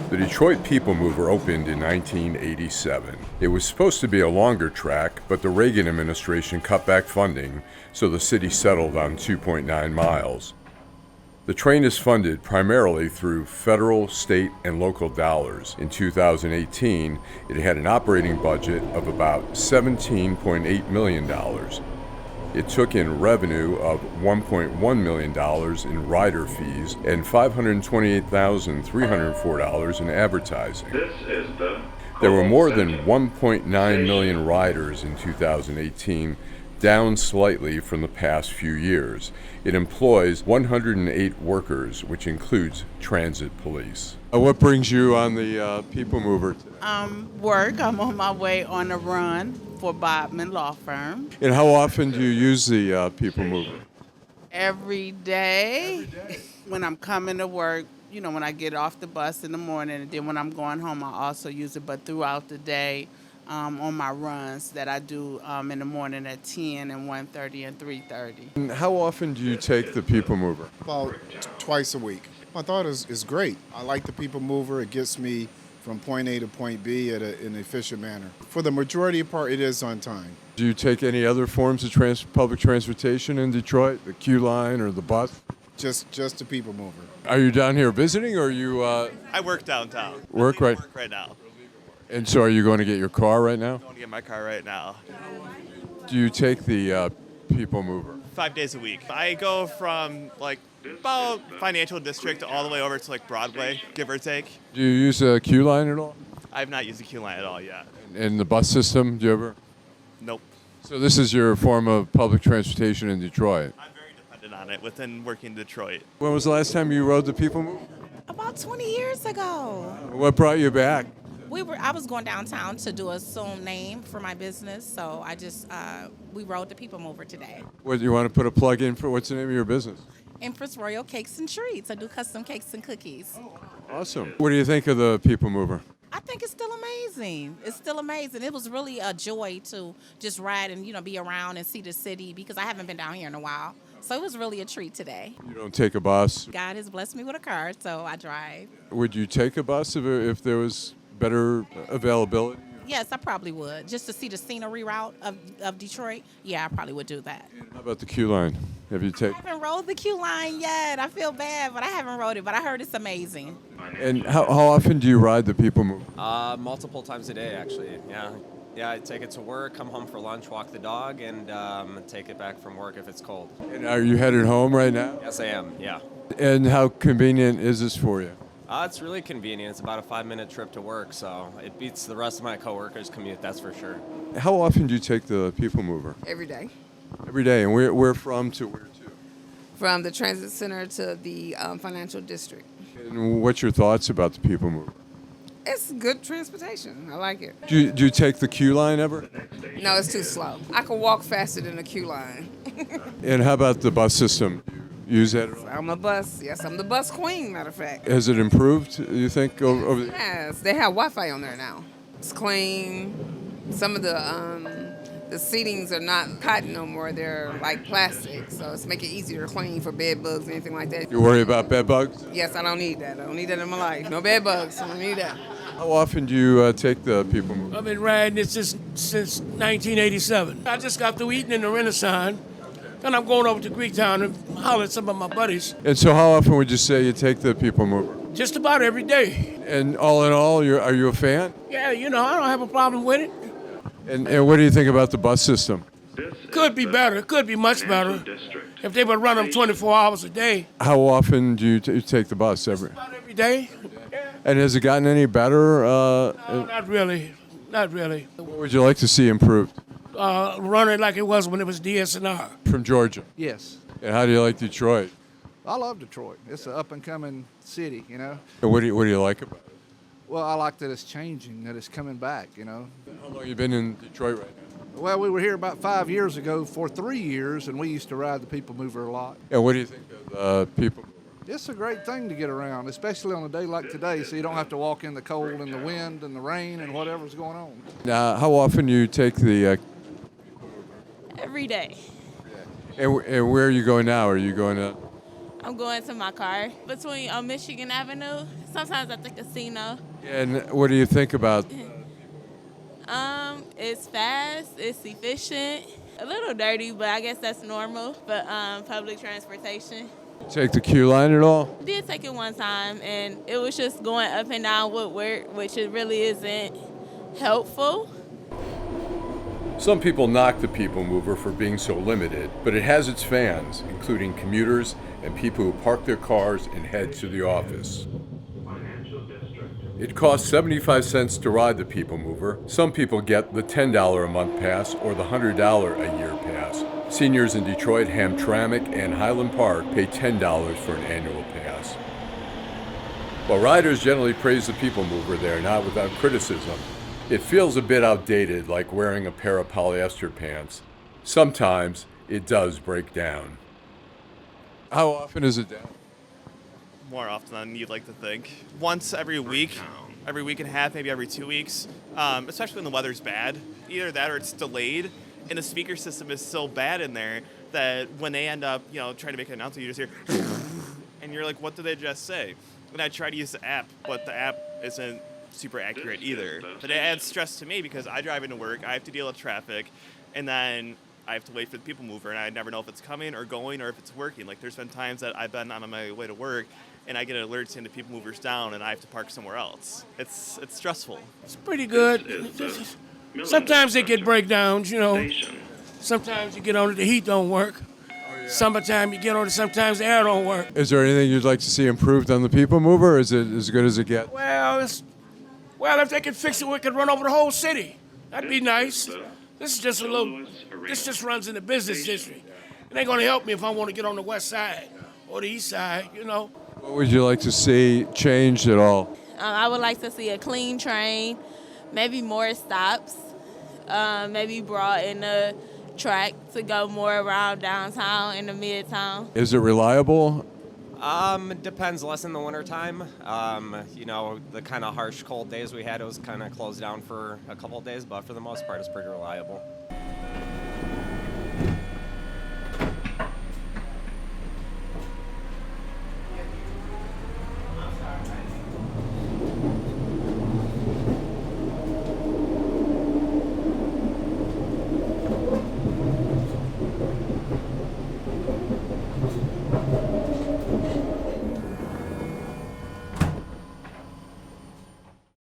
The Detroit People Mover opened in 1987. It was supposed to be a longer track, but the Reagan administration cut back funding, so the city settled on 2.9 miles. The train is funded primarily through federal, state, and local dollars. In 2018, it had an operating budget of about $17.8 million. It took in revenue of $1.1 million in rider fees and $528,304 in advertising. There were more than 1.9 million riders in 2018, down slightly from the past few years. It employs 108 workers, which includes transit police. What brings you on the People Mover today? Work. I'm on my way on a run for Bodman Law Firm. And how often do you use the People Mover? Every day. When I'm coming to work, when I get off the bus in the morning, and then when I'm going home, I also use it. But throughout the day, on my runs that I do in the morning at 10 and 1:30 and 3:30. And how often do you take the People Mover? About twice a week. My thought is great. I like the People Mover. It gets me from point A to point B in an efficient manner. For the majority part, it is on time. Do you take any other forms of public transportation in Detroit, the Q line or the bus? Just the People Mover. Are you down here visiting, or are you? I work downtown. Work right now. And so are you going to get your car right now? I'm going to get my car right now. Do you take the People Mover? 5 days a week. I go from about Financial District all the way over to Broadway, give or take. Do you use a Q line at all? I've not used the Q line at all yet. And the bus system, do you ever? Nope. So this is your form of public transportation in Detroit? I'm very dependent on it within working in Detroit. When was the last time you rode the People Mover? About 20 years ago. What brought you back? I was going downtown to do a assumed name for my business, so we rode the People Mover today. What, you want to put a plug in for, what's the name of your business? Empress Royal Cakes and Treats. I do custom cakes and cookies. Awesome. What do you think of the People Mover? I think it's still amazing. It's still amazing. It was really a joy to just ride and, be around and see the city because I haven't been down here in a while. So it was really a treat today. You don't take a bus? God has blessed me with a car, so I drive. Would you take a bus if there was better availability? Yes, I probably would. Just to see the scenery route of Detroit, yeah, I probably would do that. How about the Q line? Have you taken? I haven't rode the Q line yet. I feel bad, but I haven't rode it. But I heard it's amazing. And how often do you ride the People Mover? Multiple times a day, actually. Yeah, I take it to work, come home for lunch, walk the dog, and take it back from work if it's cold. And are you headed home right now? Yes, I am, yeah. And how convenient is this for you? It's really convenient. It's about a 5-minute trip to work, so it beats the rest of my coworkers' commute, that's for sure. How often do you take the People Mover? Every day. Every day. And where from to where to? From the transit center to the financial district. And what's your thoughts about the People Mover? It's good transportation. I like it. Do you take the Q line ever? No, it's too slow. I can walk faster than the Q line. And how about the bus system? Use that at all? I'm the bus queen, matter of fact. Has it improved, you think, over the... Yes, they have Wi-Fi on there now. It's clean. Some of the seatings are not cotton no more. They're like plastic, so it's making it easier to clean for bed bugs and anything like that. You worry about bed bugs? Yes, I don't need that. I don't need that in my life. No bed bugs. I don't need that. How often do you take the People Mover? I've been riding it since 1987. I just got through eating in the Renaissance. Then I'm going over to Greektown and holler at some of my buddies. And so how often would you say you take the People Mover? Just about every day. And all in all, are you a fan? Yeah, I don't have a problem with it. And what do you think about the bus system? Could be better. Could be much better if they would run them 24 hours a day. How often do you take the bus? Just about every day. And has it gotten any better? No, not really. Not really. What would you like to see improved? Run it like it was when it was DSNR. From Georgia? Yes. And how do you like Detroit? I love Detroit. It's an up-and-coming city, And what do you like about it? Well, I like that it's changing, that it's coming back, How long have you been in Detroit right now? Well, we were here about 5 years ago for 3 years, and we used to ride the People Mover a lot. And what do you think of People Mover? It's a great thing to get around, especially on a day like today, so you don't have to walk in the cold and the wind and the rain and whatever's going on. Now, how often do you take the... Every day. And where are you going now? Are you going to... I'm going to my car between Michigan Avenue, sometimes at the casino. And what do you think about? It's fast, it's efficient, a little dirty, but I guess that's normal. But public transportation. Take the Q line at all? Did take it one time, and it was just going up and down Woodward, which it really isn't helpful. Some people knock the People Mover for being so limited, but it has its fans, including commuters and people who park their cars and head to the office. It costs 75 cents to ride the People Mover. Some people get the $10 a month pass or the $100 a year pass. Seniors in Detroit, Hamtramck, and Highland Park pay $10 for an annual pass. While riders generally praise the People Mover, they are not without criticism. It feels a bit outdated, like wearing a pair of polyester pants. Sometimes it does break down. How often is it down? More often than you'd like to think. Once every week and a half, maybe every 2 weeks, especially when the weather's bad. Either that or it's delayed, and the speaker system is so bad in there that when they end up, trying to make an announcement, you just hear, and you're like, what did they just say? And I try to use the app, but the app isn't super accurate either. But it adds stress to me because I drive into work, I have to deal with traffic, and then I have to wait for the People Mover, and I never know if it's coming or going or if it's working. Like, there's been times that I've been on my way to work, and I get an alert saying the People Mover's down, and I have to park somewhere else. It's stressful. It's pretty good. Sometimes they get breakdowns, Sometimes you get on it, the heat don't work. Summertime you get on it, sometimes the air don't work. Is there anything you'd like to see improved on the People Mover, or is it as good as it gets? Well, if they could fix it, we could run over the whole city. That'd be nice. This is just this just runs in the business district. It ain't gonna help me if I want to get on the west side or the east side, What would you like to see changed at all? I would like to see a clean train, maybe more stops, maybe broaden the track to go more around downtown and the midtown. Is it reliable? It depends, less in the wintertime. The kind of harsh, cold days we had, it was kind of closed down for a couple of days, but for the most part, it's pretty reliable.